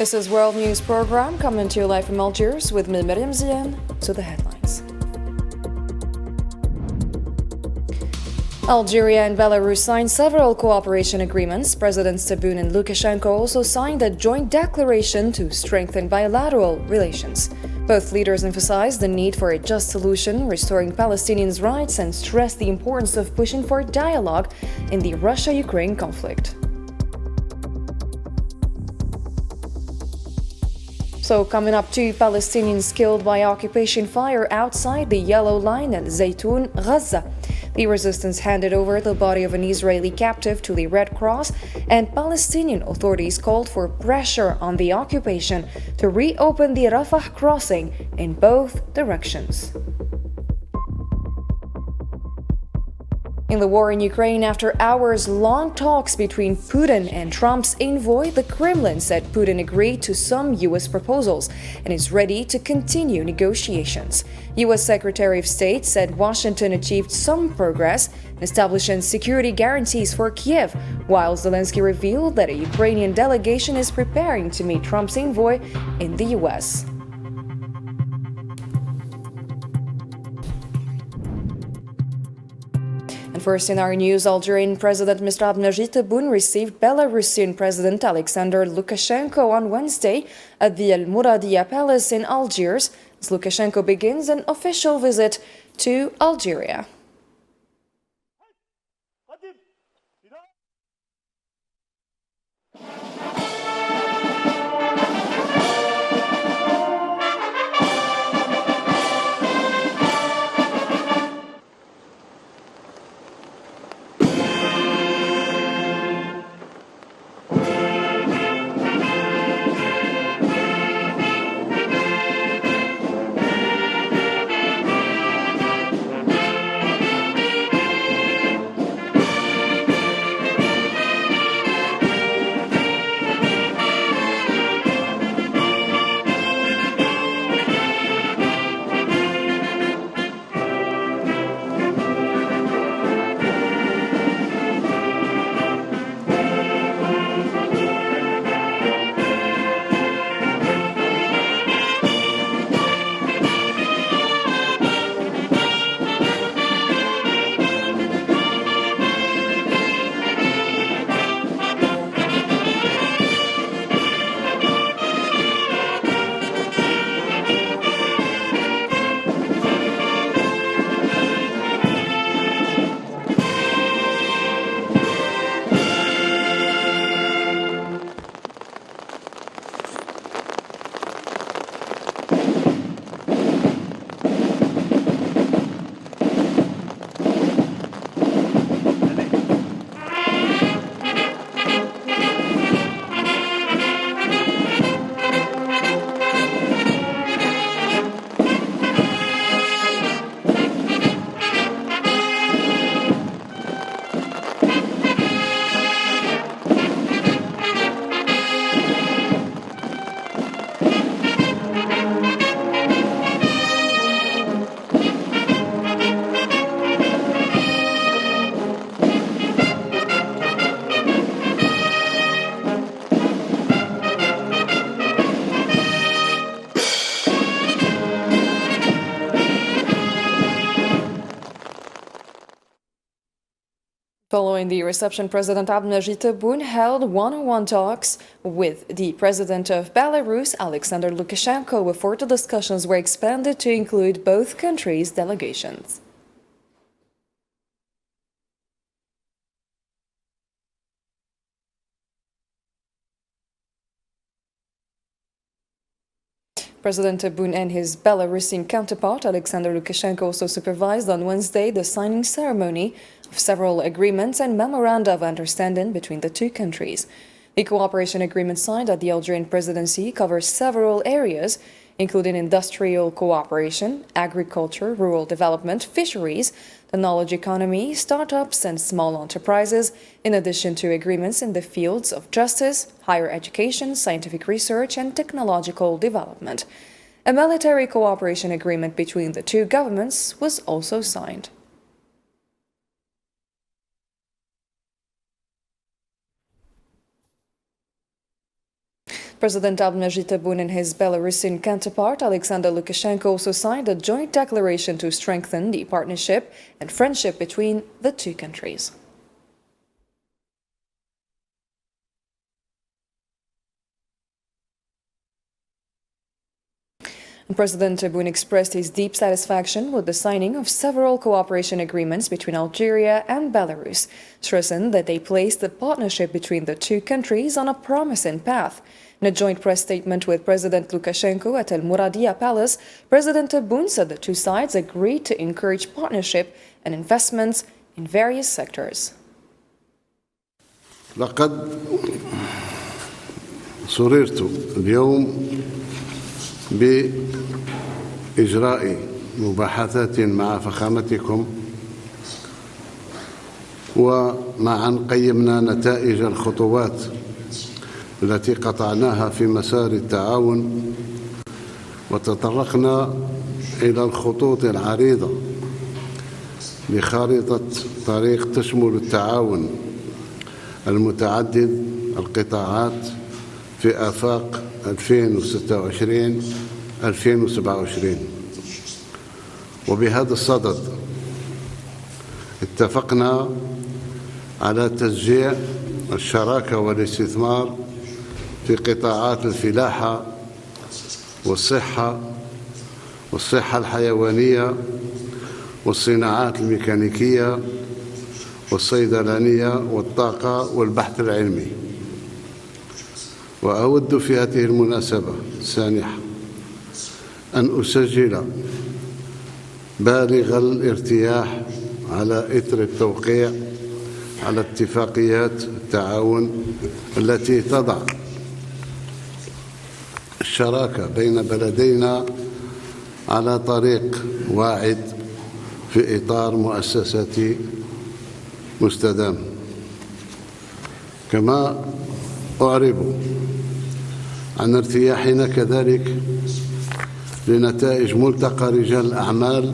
This is World News Program coming to you live from Algiers with me, Miriam Zian. To the headlines. Algeria and Belarus signed several cooperation agreements. Presidents Tebboune and Lukashenko also signed a joint declaration to strengthen bilateral relations. Both leaders emphasized the need for a just solution, restoring Palestinians' rights, and stressed the importance of pushing for dialogue in the Russia-Ukraine conflict. So coming up, 2 Palestinians killed by occupation fire outside the Yellow Line at Zaytoun, Gaza. The resistance handed over the body of an Israeli captive to the Red Cross, and Palestinian authorities called for pressure on the occupation to reopen the Rafah crossing in both directions. In the war in Ukraine, after hours-long talks between Putin and Trump's envoy, the Kremlin said Putin agreed to some U.S. proposals and is ready to continue negotiations. U.S. Secretary of State said Washington achieved some progress in establishing security guarantees for Kiev, while Zelensky revealed that a Ukrainian delegation is preparing to meet Trump's envoy in the U.S. And first in our news, Algerian President Mr. Abdelmajid Tebboune received Belarusian President Alexander Lukashenko on Wednesday at the Al Mouradia Palace in Algiers, as Lukashenko begins an official visit to Algeria. Following the reception, President Abdelmajid Tebboune held one-on-one talks with the President of Belarus, Alexander Lukashenko, before the discussions were expanded to include both countries' delegations. President Tebboune and his Belarusian counterpart, Alexander Lukashenko, also supervised on Wednesday the signing ceremony of several agreements and memoranda of understanding between the two countries. The cooperation agreement signed at the Algerian presidency covers several areas, including industrial cooperation, agriculture, rural development, fisheries, the knowledge economy, startups, and small enterprises, in addition to agreements in the fields of justice, higher education, scientific research, and technological development. A military cooperation agreement between the two governments was also signed. President Abdulmajid Tebboune and his Belarusian counterpart Alexander Lukashenko also signed a joint declaration to strengthen the partnership and friendship between the two countries. President Tebboune expressed his deep satisfaction with the signing of several cooperation agreements between Algeria and Belarus, stressing that they placed the partnership between the two countries on a promising path. In a joint press statement with President Lukashenko at Al Muradiya Palace, President Tebboune said the two sides agreed to encourage partnership and investments in various sectors. لقد سررت اليوم بإجراء مباحثات مع فخامتكم، ومعا قيمنا نتائج الخطوات التي قطعناها في مسار التعاون، وتطرقنا إلى الخطوط العريضة لخارطة طريق تشمل التعاون المتعدد القطاعات في آفاق 2026-2027. وبهذا الصدد اتفقنا على تشجيع الشراكة والاستثمار في قطاعات الفلاحة والصحة الحيوانية والصناعات الميكانيكية والصيدلانية والطاقة والبحث العلمي. وأود في هذه المناسبة السانحة أن أسجل بالغ الارتياح على إثر التوقيع على اتفاقيات التعاون التي تضع الشراكة بين بلدينا على طريق واعد في إطار مؤسساتي مستدام. كما أعرب عن ارتياحنا كذلك لنتائج ملتقى رجال الأعمال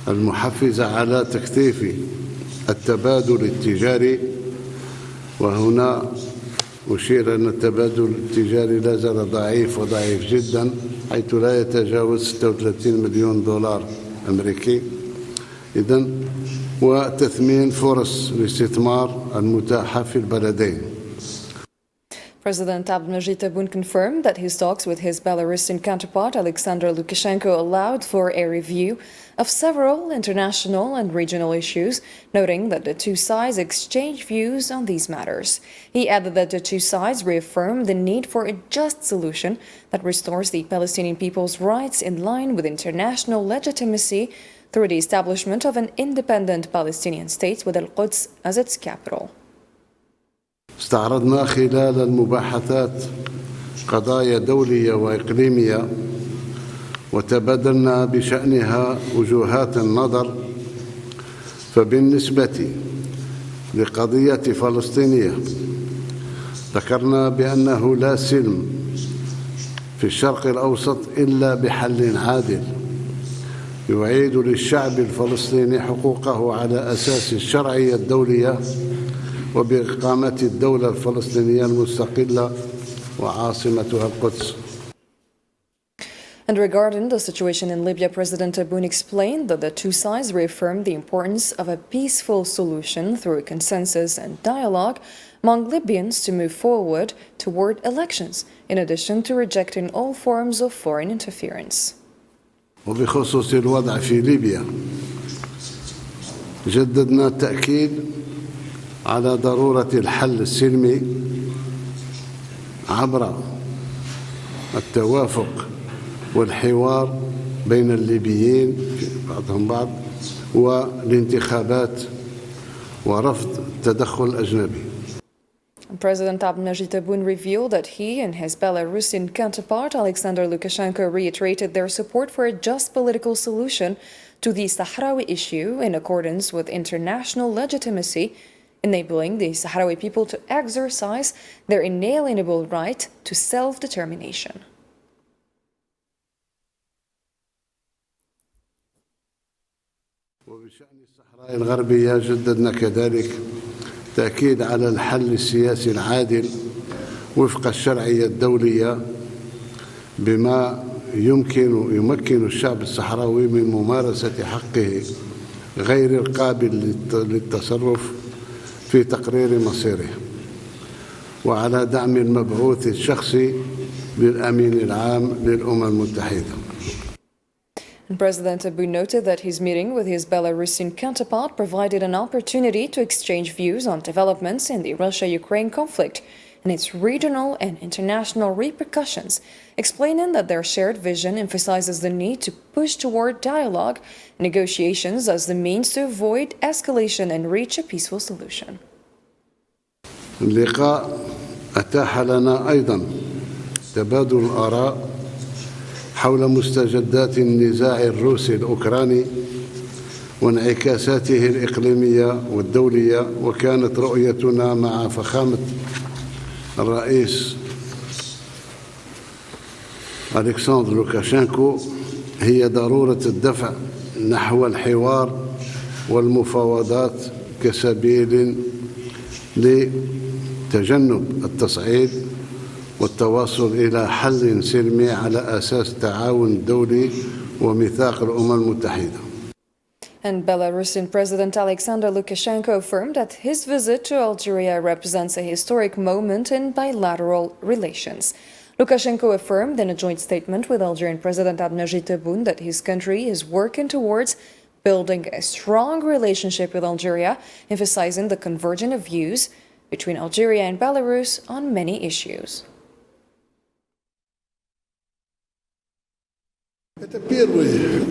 المحفزة على تكثيف التبادل التجاري. وهنا أشير أن التبادل التجاري لا زال ضعيف جدا، حيث لا يتجاوز 36 مليون دولار أمريكي. إذن وتثمين فرص الاستثمار المتاحة في البلدين. President Abdulmajid Tebboune confirmed that his talks with his Belarusian counterpart Alexander Lukashenko allowed for a review of several international and regional issues, noting that the two sides exchanged views on these matters. He added that the two sides reaffirmed the need for a just solution that restores the Palestinian people's rights in line with international legitimacy through the establishment of an independent Palestinian state with Al-Quds as its capital. استعرضنا خلال المباحثات قضايا دولية وإقليمية، وتبادلنا بشأنها وجهات النظر. فبالنسبة لقضية فلسطينية ذكرنا بأنه لا سلم في الشرق الأوسط إلا بحل عادل يعيد للشعب الفلسطيني حقوقه على أساس الشرعية الدولية وبإقامة الدولة الفلسطينية المستقلة وعاصمتها القدس. And regarding the situation in Libya, President Tebboune explained that the two sides reaffirmed the importance of a peaceful solution through consensus and dialogue among Libyans to move forward toward elections, in addition to rejecting all forms of foreign interference. وبخصوص الوضع في ليبيا جددنا التأكيد على ضرورة الحل السلمي عبر التوافق والحوار بين الليبيين بعضهم بعض والانتخابات ورفض التدخل الأجنبي. President Abdulmajid Tebboune revealed that he and his Belarusian counterpart Alexander Lukashenko reiterated their support for a just political solution to the Sahrawi issue in accordance with international legitimacy, enabling the Sahrawi people to exercise their inalienable right to self-determination. وبشأن الصحراء الغربية جددنا كذلك تأكيد على الحل السياسي العادل وفق الشرعية الدولية بما يمكن الشعب الصحراوي من ممارسة حقه غير القابل للتصرف في تقرير مصيره، وعلى دعم المبعوث الشخصي للأمين العام للأمم المتحدة. President Tebboune noted that his meeting with his Belarusian counterpart provided an opportunity to exchange views on developments in the Russia-Ukraine conflict and its regional and international repercussions, explaining that their shared vision emphasizes the need to push toward dialogue and negotiations as the means to avoid escalation and reach a peaceful solution. اللقاء أتاح لنا أيضا تبادل الآراء حول مستجدات النزاع الروسي الأوكراني وانعكاساته الإقليمية والدولية، وكانت رؤيتنا مع فخامة الرئيس ألكسندر لوكاشينكو هي ضرورة الدفع نحو الحوار والمفاوضات كسبيل لتجنب التصعيد والتواصل إلى حل سلمي على أساس تعاون دولي وميثاق الأمم المتحدة. And Belarusian President Alexander Lukashenko affirmed that his visit to Algeria represents a historic moment in bilateral relations. Lukashenko affirmed in a joint statement with Algerian President Abdelmadjid Tebboune that his country is working towards building a strong relationship with Algeria, emphasizing the convergence of views between Algeria and Belarus on many issues.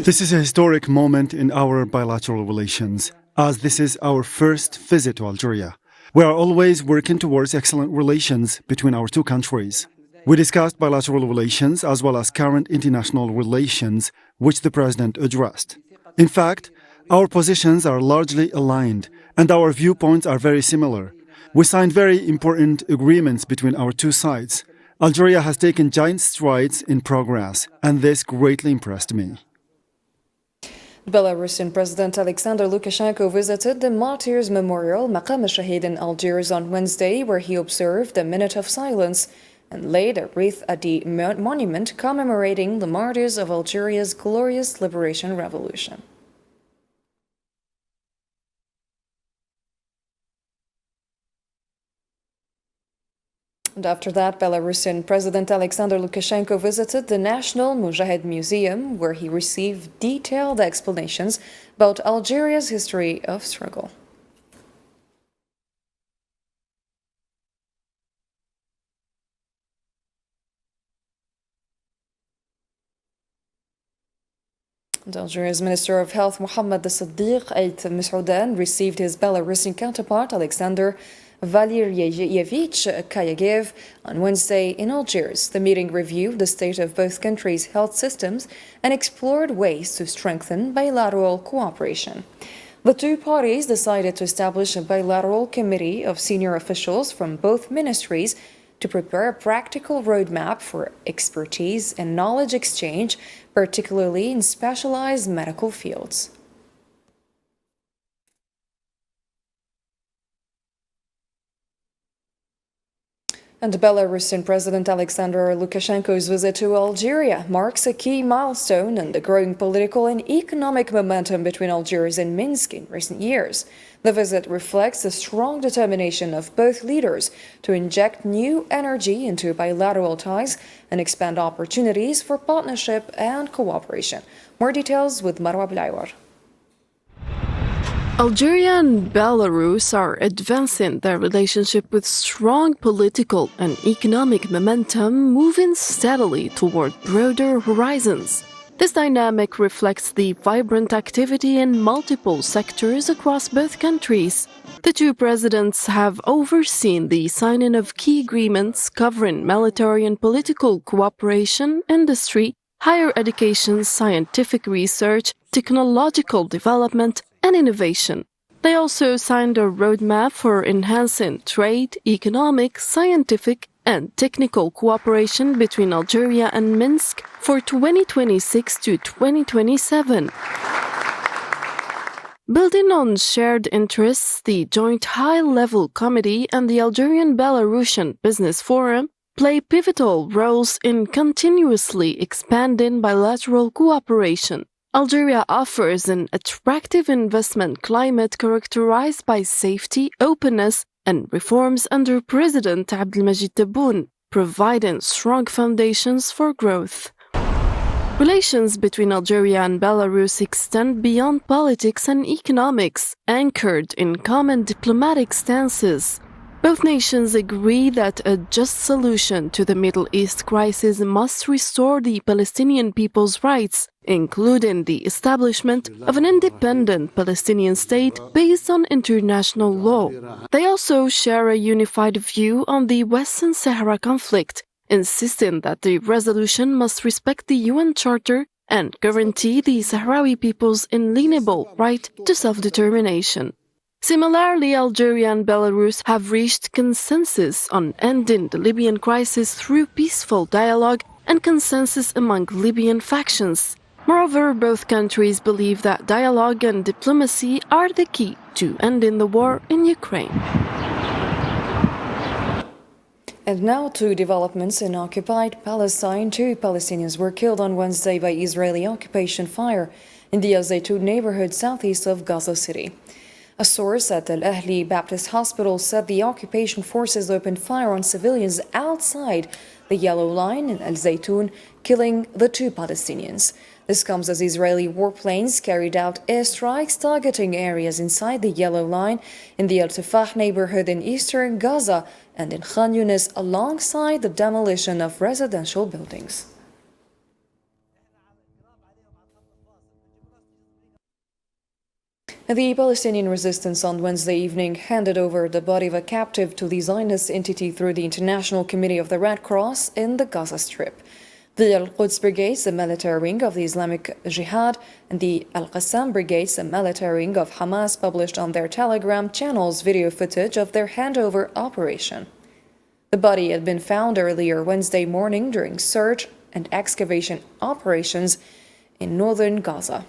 This is a historic moment in our bilateral relations, as this is our first visit to Algeria. We are always working towards excellent relations between our two countries. We discussed bilateral relations as well as current international relations, which the President addressed. In fact, our positions are largely aligned, and our viewpoints are very similar. We signed very important agreements between our two sides. Algeria has taken giant strides in progress, and this greatly impressed me. Belarusian President Alexander Lukashenko visited the Martyrs Memorial Maqam al-Shahid in Algiers on Wednesday, where he observed a minute of silence and laid a wreath at the monument commemorating the martyrs of Algeria's glorious liberation revolution. And after that, Belarusian President Alexander Lukashenko visited the National Mujahid Museum, where he received detailed explanations about Algeria's history of struggle. And Algeria's Minister of Health, Mohammed Siddiq Ait Messoudan, received his Belarusian counterpart, Alexander Valeriyevich Kayagev, on Wednesday in Algiers. The meeting reviewed the state of both countries' health systems and explored ways to strengthen bilateral cooperation. The two parties decided to establish a bilateral committee of senior officials from both ministries to prepare a practical roadmap for expertise and knowledge exchange, particularly in specialized medical fields. And Belarusian President Alexander Lukashenko's visit to Algeria marks a key milestone in the growing political and economic momentum between Algiers and Minsk in recent years. The visit reflects the strong determination of both leaders to inject new energy into bilateral ties and expand opportunities for partnership and cooperation. More details with Marwa Bilayar. Algeria and Belarus are advancing their relationship with strong political and economic momentum, moving steadily toward broader horizons. This dynamic reflects the vibrant activity in multiple sectors across both countries. The two presidents have overseen the signing of key agreements covering military and political cooperation, industry, higher education, scientific research, technological development, and innovation. They also signed a roadmap for enhancing trade, economic, scientific, and technical cooperation between Algeria and Minsk for 2026 to 2027. Building on shared interests, the Joint High-Level Committee and the Algerian-Belarusian Business Forum play pivotal roles in continuously expanding bilateral cooperation. Algeria offers an attractive investment climate characterized by safety, openness, and reforms under President Abdelmajid Tebboune, providing strong foundations for growth. Relations between Algeria and Belarus extend beyond politics and economics, anchored in common diplomatic stances. Both nations agree that a just solution to the Middle East crisis must restore the Palestinian people's rights, including the establishment of an independent Palestinian state based on international law. They also share a unified view on the Western Sahara conflict, insisting that the resolution must respect the UN Charter and guarantee the Sahrawi people's inalienable right to self-determination. Similarly, Algeria and Belarus have reached consensus on ending the Libyan crisis through peaceful dialogue and consensus among Libyan factions. Moreover, both countries believe that dialogue and diplomacy are the key to ending the war in Ukraine. And now to developments in occupied Palestine. 2 Palestinians were killed on Wednesday by Israeli occupation fire in the Al Zaytoun neighborhood southeast of Gaza City. A source at the Ahli Baptist Hospital said the occupation forces opened fire on civilians outside the Yellow Line in Al Zaytoun, killing the 2 Palestinians. This comes as Israeli warplanes carried out airstrikes targeting areas inside the Yellow Line in the Al Tafah neighborhood in eastern Gaza and in Khan Yunis, alongside the demolition of residential buildings. The Palestinian resistance on Wednesday evening handed over the body of a captive to the Zionist entity through the International Committee of the Red Cross in the Gaza Strip. The Al-Quds Brigades, a military wing of the Islamic Jihad, and the Al-Qassam Brigades, a military wing of Hamas, published on their Telegram channels video footage of their handover operation. The body had been found earlier Wednesday morning during search and excavation operations in northern Gaza.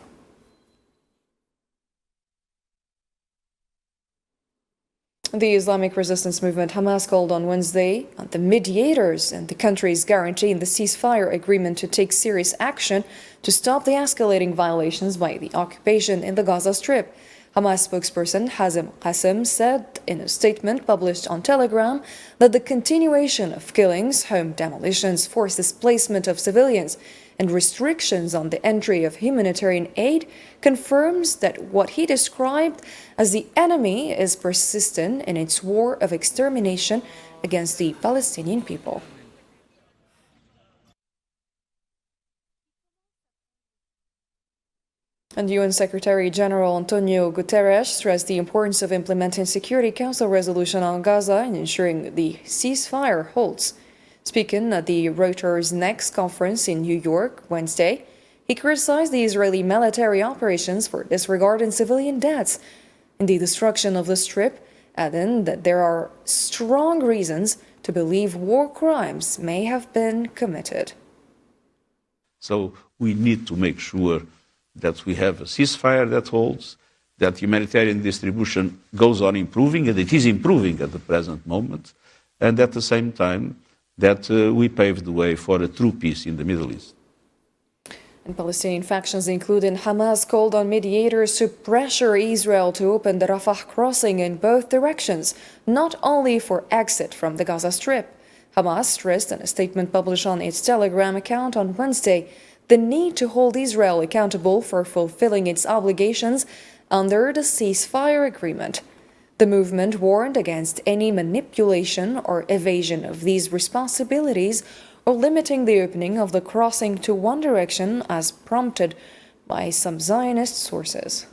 The Islamic resistance movement Hamas called on Wednesday on the mediators and the countries guaranteeing the ceasefire agreement to take serious action to stop the escalating violations by the occupation in the Gaza Strip. Hamas spokesperson Hazem Qassem said in a statement published on Telegram that the continuation of killings, home demolitions, forced displacement of civilians, and restrictions on the entry of humanitarian aid confirms that what he described as the enemy is persistent in its war of extermination against the Palestinian people. And UN Secretary General Antonio Guterres stressed the importance of implementing Security Council resolution on Gaza and ensuring the ceasefire holds. Speaking at the Reuters Next conference in New York Wednesday, he criticized the Israeli military operations for disregarding civilian deaths and the destruction of the Strip, adding that there are strong reasons to believe war crimes may have been committed. So we need to make sure that we have a ceasefire that holds, that humanitarian distribution goes on improving, and it is improving at the present moment, and at the same time that we pave the way for a true peace in the Middle East. And Palestinian factions, including Hamas, called on mediators to pressure Israel to open the Rafah crossing in both directions, not only for exit from the Gaza Strip. Hamas stressed in a statement published on its Telegram account on Wednesday the need to hold Israel accountable for fulfilling its obligations under the ceasefire agreement. The movement warned against any manipulation or evasion of these responsibilities or limiting the opening of the crossing to one direction as prompted by some Zionist sources.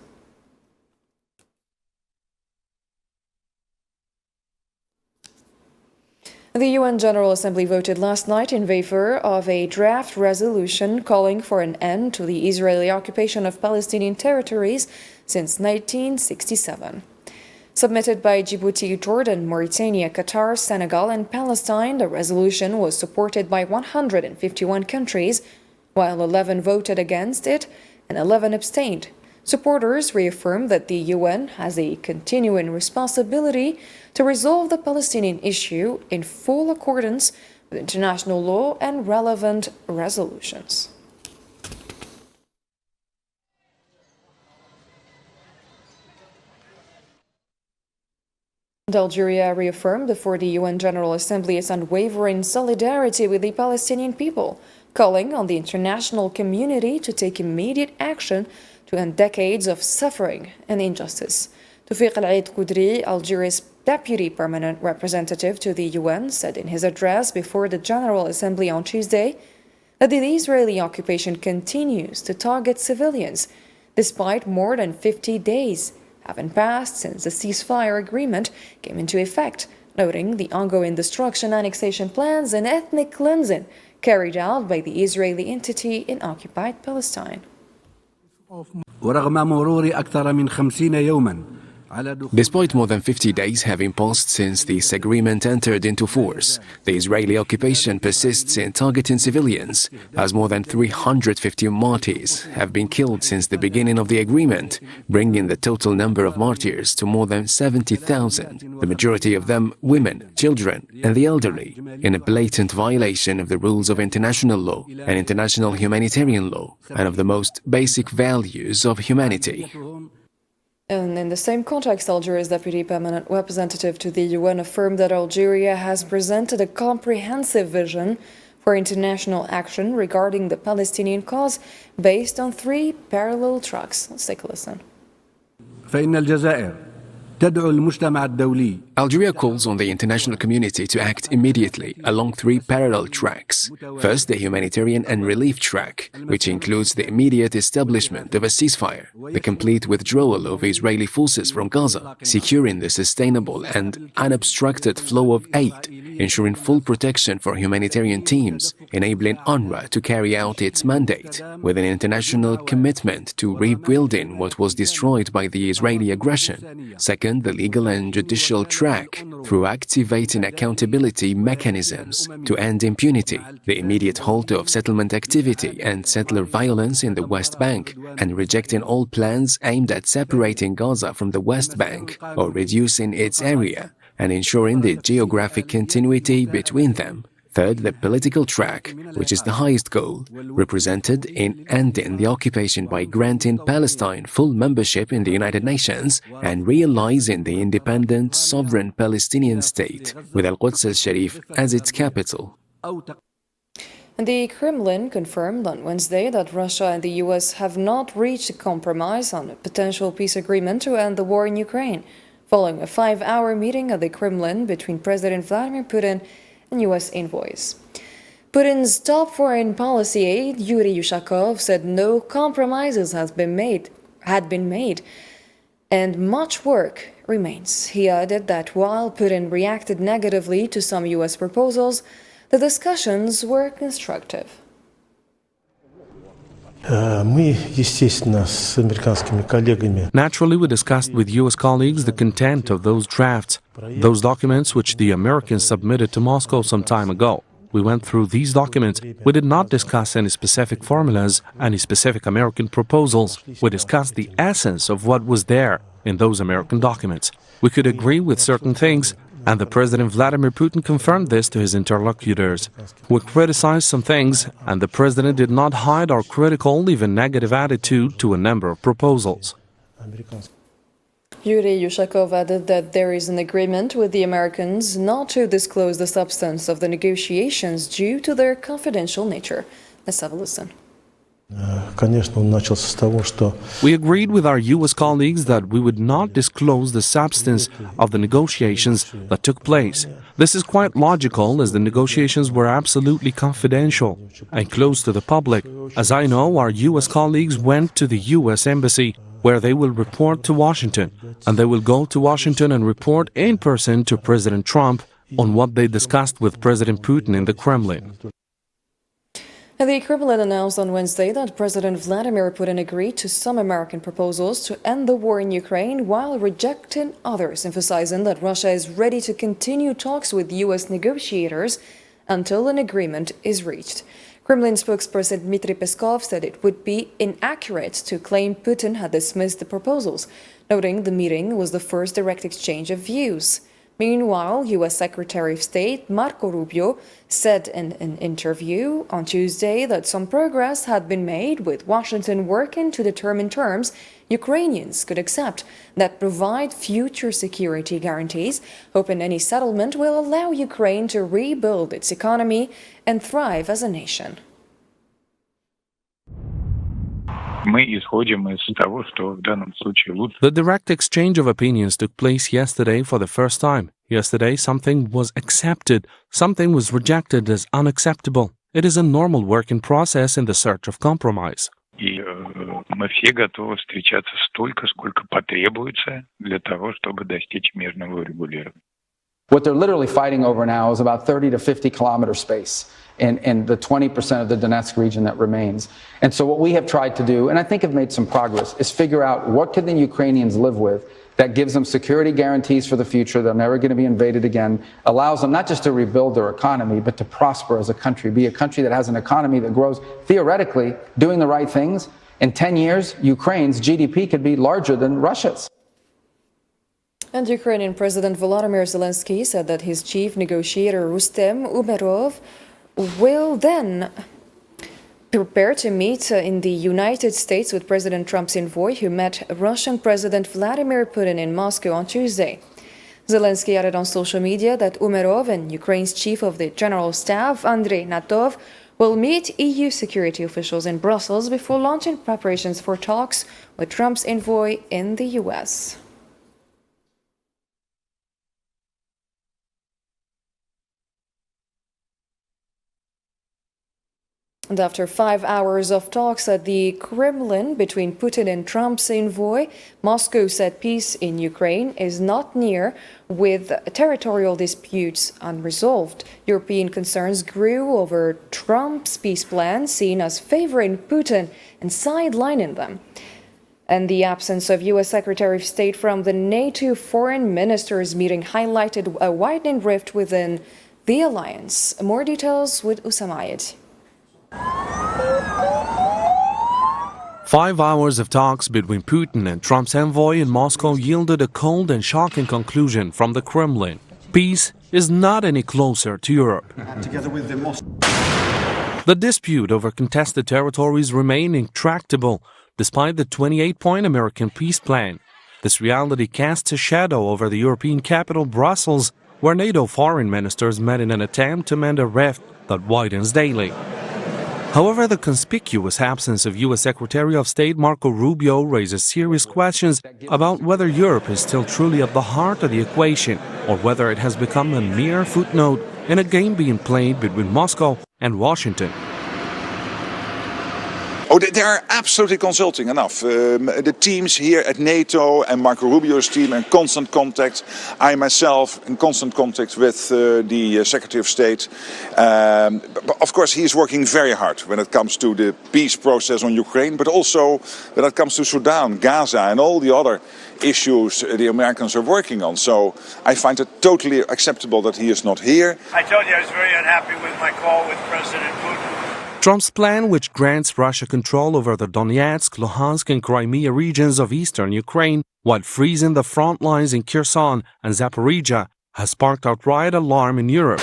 The UN General Assembly voted last night in favor of a draft resolution calling for an end to the Israeli occupation of Palestinian territories since 1967. Submitted by Djibouti, Jordan, Mauritania, Qatar, Senegal, and Palestine, the resolution was supported by 151 countries, while 11 voted against it and 11 abstained. Supporters reaffirmed that the UN has a continuing responsibility to resolve the Palestinian issue in full accordance with international law and relevant resolutions. Algeria reaffirmed before the UN General Assembly its unwavering solidarity with the Palestinian people, calling on the international community to take immediate action to end decades of suffering and injustice. Toufiq Al-Eid Qudri, Algeria's deputy permanent representative to the UN, said in his address before the General Assembly on Tuesday that the Israeli occupation continues to target civilians, despite more than 50 days having passed since the ceasefire agreement came into effect, noting the ongoing destruction, annexation plans, and ethnic cleansing carried out by the Israeli entity in occupied Palestine. Despite more than 50 days having passed since this agreement entered into force, the Israeli occupation persists in targeting civilians, as more than 350 martyrs have been killed since the beginning of the agreement, bringing the total number of martyrs to more than 70,000, the majority of them women, children, and the elderly, in a blatant violation of the rules of international law and international humanitarian law, and of the most basic values of humanity. And in the same context, Algeria's deputy permanent representative to the UN affirmed that Algeria has presented a comprehensive vision for international action regarding the Palestinian cause based on 3 parallel tracks. Let's take a listen. فإن الجزائر تدعو المجتمع الدولي. Algeria calls on the international community to act immediately along 3 parallel tracks. First, the humanitarian and relief track, which includes the immediate establishment of a ceasefire, the complete withdrawal of Israeli forces from Gaza, securing the sustainable and unobstructed flow of aid, ensuring full protection for humanitarian teams, enabling UNRWA to carry out its mandate, with an international commitment to rebuilding what was destroyed by the Israeli aggression. Second, the legal and judicial track, through activating accountability mechanisms to end impunity, the immediate halt of settlement activity and settler violence in the West Bank, and rejecting all plans aimed at separating Gaza from the West Bank or reducing its area, and ensuring the geographic continuity between them. Third, the political track, which is the highest goal, represented in ending the occupation by granting Palestine full membership in the United Nations and realizing the independent, sovereign Palestinian state, with Al-Quds al-Sharif as its capital. And the Kremlin confirmed on Wednesday that Russia and the US have not reached a compromise on a potential peace agreement to end the war in Ukraine, following a 5-hour meeting at the Kremlin between President Vladimir Putin and U.S. envoys. Putin's top foreign policy aide, Yuri Yushakov, said no compromises had been made, and much work remains. He added that while Putin reacted negatively to some U.S. proposals, the discussions were constructive. Naturally, we discussed with U.S. colleagues the content of those drafts, those documents which the Americans submitted to Moscow some time ago. We went through these documents. We did not discuss any specific formulas, any specific American proposals. We discussed the essence of what was there in those American documents. We could agree with certain things, and the President Vladimir Putin confirmed this to his interlocutors. We criticized some things, and the President did not hide our critical, even negative attitude to a number of proposals. Yuri Yushakov added that there is an agreement with the Americans not to disclose the substance of the negotiations due to their confidential nature. Let's have a listen. We agreed with our U.S. colleagues that we would not disclose the substance of the negotiations that took place. This is quite logical, as the negotiations were absolutely confidential and closed to the public. As I know, our U.S. colleagues went to the U.S. Embassy, where they will report to Washington, and they will go to Washington and report in person to President Trump on what they discussed with President Putin in the Kremlin. The Kremlin announced on Wednesday that President Vladimir Putin agreed to some American proposals to end the war in Ukraine while rejecting others, emphasizing that Russia is ready to continue talks with U.S. negotiators until an agreement is reached. Kremlin spokesperson Dmitry Peskov said it would be inaccurate to claim Putin had dismissed the proposals, noting the meeting was the first direct exchange of views. Meanwhile, U.S. Secretary of State Marco Rubio said in an interview on Tuesday that some progress had been made, with Washington working to determine terms Ukrainians could accept that provide future security guarantees, hoping any settlement will allow Ukraine to rebuild its economy and thrive as a nation. The direct exchange of opinions took place yesterday for the first time. Yesterday, something was accepted, something was rejected as unacceptable. It is a normal working process in the search of compromise. Мы все готовы встречаться столько, сколько потребуется для того, чтобы достичь мирного урегулирования. What they're literally fighting over now is about 30 to 50 kilometer space in the 20% of the Donetsk region that remains. And so what we have tried to do, and I think have made some progress, is figure out what can the Ukrainians live with that gives them security guarantees for the future, they're never going to be invaded again, allows them not just to rebuild their economy, but to prosper as a country, be a country that has an economy that grows, theoretically, doing the right things. In 10 years, Ukraine's GDP could be larger than Russia's. And Ukrainian President Volodymyr Zelensky said that his chief negotiator Rustem Umerov will then prepare to meet in the United States with President Trump's envoy, who met Russian President Vladimir Putin in Moscow on Tuesday. Zelensky added on social media that Umerov and Ukraine's chief of the General Staff, Andrei Natov, will meet EU security officials in Brussels before launching preparations for talks with Trump's envoy in the US. And after 5 hours of talks at the Kremlin between Putin and Trump's envoy, Moscow said peace in Ukraine is not near, with territorial disputes unresolved. European concerns grew over Trump's peace plan, seen as favoring Putin and sidelining them. And the absence of U.S. Secretary of State from the NATO foreign ministers meeting highlighted a widening rift within the alliance. More details with Usamayed. 5 hours of talks between Putin and Trump's envoy in Moscow yielded a cold and shocking conclusion from the Kremlin. Peace is not any closer to Europe. The dispute over contested territories remain intractable, despite the 28-point American peace plan. This reality casts a shadow over the European capital, Brussels, where NATO foreign ministers met in an attempt to mend a rift that widens daily. However, the conspicuous absence of U.S. Secretary of State Marco Rubio raises serious questions about whether Europe is still truly at the heart of the equation, or whether it has become a mere footnote in a game being played between Moscow and Washington. Oh, they are absolutely consulting enough. The teams here at NATO and Marco Rubio's team are in constant contact. I myself in constant contact with the Secretary of State. Of course, he is working very hard when it comes to the peace process on Ukraine, but also when it comes to Sudan, Gaza, and all the other issues the Americans are working on. So I find it totally acceptable that he is not here. I told you I was very unhappy with my call with President Putin. Trump's plan, which grants Russia control over the Donetsk, Luhansk, and Crimea regions of eastern Ukraine, while freezing the front lines in Kherson and Zaporizhia, has sparked outright alarm in Europe.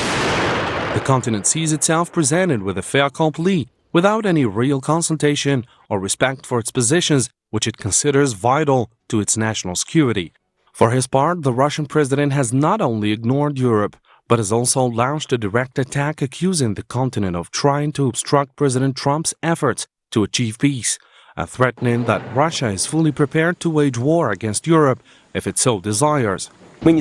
The continent sees itself presented with a fait accompli, without any real consultation or respect for its positions, which it considers vital to its national security. For his part, the Russian president has not only ignored Europe, but has also launched a direct attack accusing the continent of trying to obstruct President Trump's efforts to achieve peace, threatening that Russia is fully prepared to wage war against Europe if it so desires. We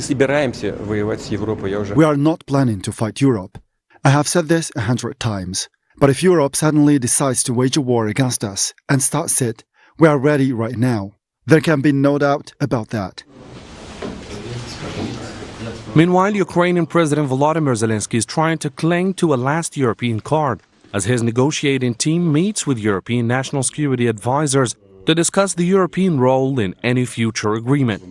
are not planning to fight Europe. I have said this 100 times. But if Europe suddenly decides to wage a war against us and starts it, we are ready right now. There can be no doubt about that. Meanwhile, Ukrainian President Volodymyr Zelensky is trying to cling to a last European card as his negotiating team meets with European national security advisors to discuss the European role in any future agreement.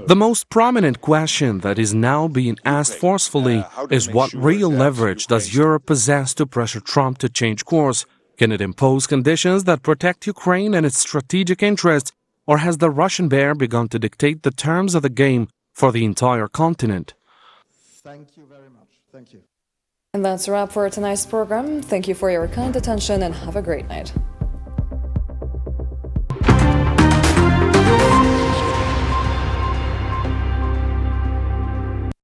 The most prominent question that is now being asked forcefully is what real leverage does Europe possess to pressure Trump to change course? Can it impose conditions that protect Ukraine and its strategic interests, or has the Russian bear begun to dictate the terms of the game for the entire continent? Thank you very much. Thank you. And that's a wrap for tonight's program. Thank you for your kind attention and have a great night.